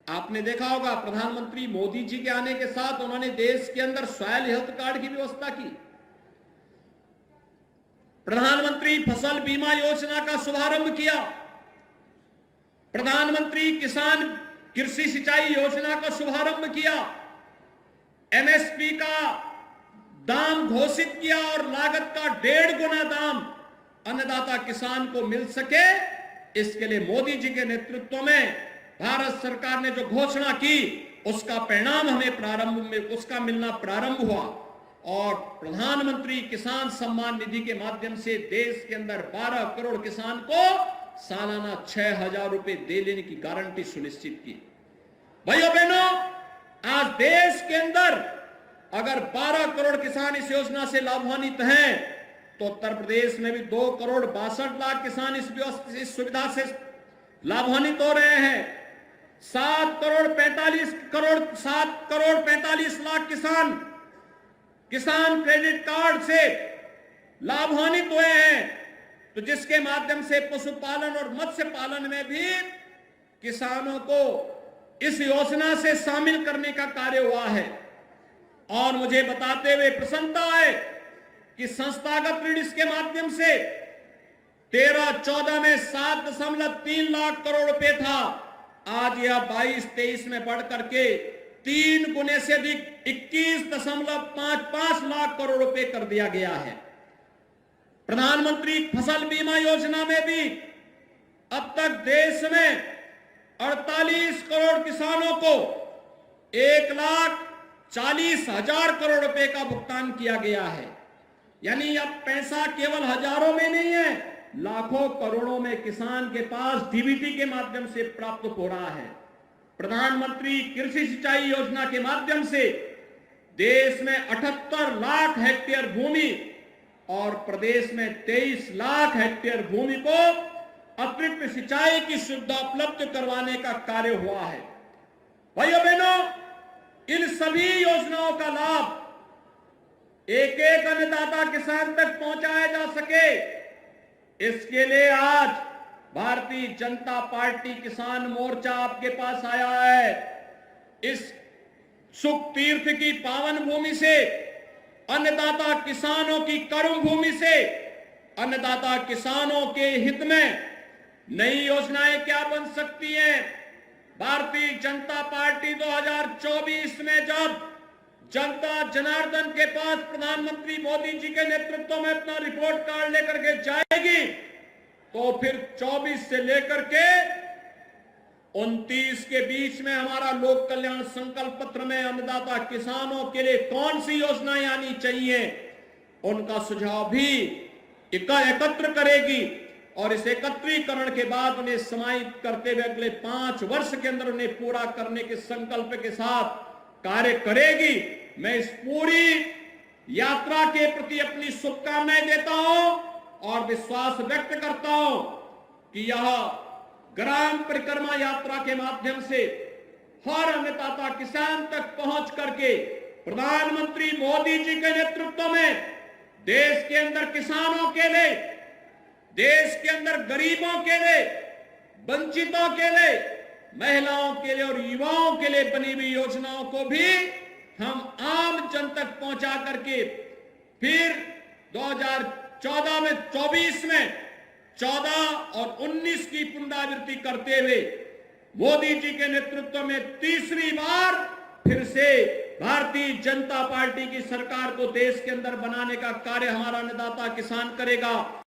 आपने देखा होगा प्रधानमंत्री मोदी जी के आने के साथ उन्होंने देश के अंदर सॉयल हेल्थ कार्ड की व्यवस्था की। प्रधानमंत्री फसल बीमा योजना का शुभारंभ किया। प्रधानमंत्री किसान कृषि सिंचाई योजना का शुभारंभ किया। एमएसपी का दाम घोषित किया और लागत का 1.5 गुना दाम अन्नदाता किसान को मिल सके, इसके लिए मोदी जी के नेतृत्व में भारत सरकार ने जो घोषणा की उसका परिणाम हमें प्रारंभ में उसका मिलना प्रारंभ हुआ और प्रधानमंत्री किसान सम्मान निधि के माध्यम से देश के अंदर 12 करोड़ किसान को सालाना 6,000 रुपए दे लेने की गारंटी सुनिश्चित की। भाइयों बहनों, आज देश के अंदर अगर 12 करोड़ किसान इस योजना से लाभान्वित हैं तो उत्तर प्रदेश में भी 2 करोड़ 62 लाख किसान इस सुविधा से लाभान्वित हो रहे हैं। 7 करोड़ 45 लाख किसान क्रेडिट कार्ड से लाभान्वित हुए हैं, तो जिसके माध्यम से पशुपालन और मत्स्य पालन में भी किसानों को इस योजना से शामिल करने का कार्य हुआ है। और मुझे बताते हुए प्रसन्नता है कि संस्थागत ऋण इसके माध्यम से 13-14 में 7.3 लाख करोड़ रुपए था, आज यह 22-23 में बढ़ करके 3 गुने से अधिक 21.55 लाख करोड़ रुपए कर दिया गया है। प्रधानमंत्री फसल बीमा योजना में भी अब तक देश में 48 करोड़ किसानों को 1,40,000 करोड़ रुपए का भुगतान किया गया है। यानी अब पैसा केवल हजारों में नहीं है, लाखों करोड़ों में किसान के पास डीबीटी के माध्यम से प्राप्त हो रहा है। प्रधानमंत्री कृषि सिंचाई योजना के माध्यम से देश में 78 लाख हेक्टेयर भूमि और प्रदेश में 23 लाख हेक्टेयर भूमि को अतिरिक्त सिंचाई की सुविधा उपलब्ध करवाने का कार्य हुआ है। भाइयों बहनों, इन सभी योजनाओं का लाभ एक एक अन्नदाता किसान तक पहुंचाया जा सके, इसके लिए आज भारतीय जनता पार्टी किसान मोर्चा आपके पास आया है। इस सुख तीर्थ की पावन भूमि से, अन्नदाता किसानों की कर्म भूमि से, अन्नदाता किसानों के हित में नई योजनाएं क्या बन सकती हैं। भारतीय जनता पार्टी 2024 में जब जनता जनार्दन के पास प्रधानमंत्री मोदी जी के नेतृत्व में अपना रिपोर्ट कार्ड लेकर के जाएगी, तो फिर 24 से लेकर के 29 के बीच में हमारा लोक कल्याण संकल्प पत्र में अन्नदाता किसानों के लिए कौन सी योजनाएं आनी चाहिए, उनका सुझाव भी एकत्र करेगी और इस एकत्रीकरण के बाद उन्हें समाहित करते हुए अगले 5 वर्ष के अंदर उन्हें पूरा करने के संकल्प के साथ कार्य करेगी। मैं इस पूरी यात्रा के प्रति अपनी शुभकामनाएं देता हूं और विश्वास व्यक्त करता हूं कि यह ग्राम परिक्रमा यात्रा के माध्यम से हर अन्नदाता किसान तक पहुंच करके प्रधानमंत्री मोदी जी के नेतृत्व में देश के अंदर किसानों के लिए, देश के अंदर गरीबों के लिए, वंचितों के लिए, महिलाओं के लिए और युवाओं के लिए बनी हुई योजनाओं को भी हम आम जन तक पहुंचा करके फिर 2014 में 24 में 14 और 19 की पुनरावृत्ति करते हुए मोदी जी के नेतृत्व में तीसरी बार फिर से भारतीय जनता पार्टी की सरकार को देश के अंदर बनाने का कार्य हमारा अन्नदाता किसान करेगा।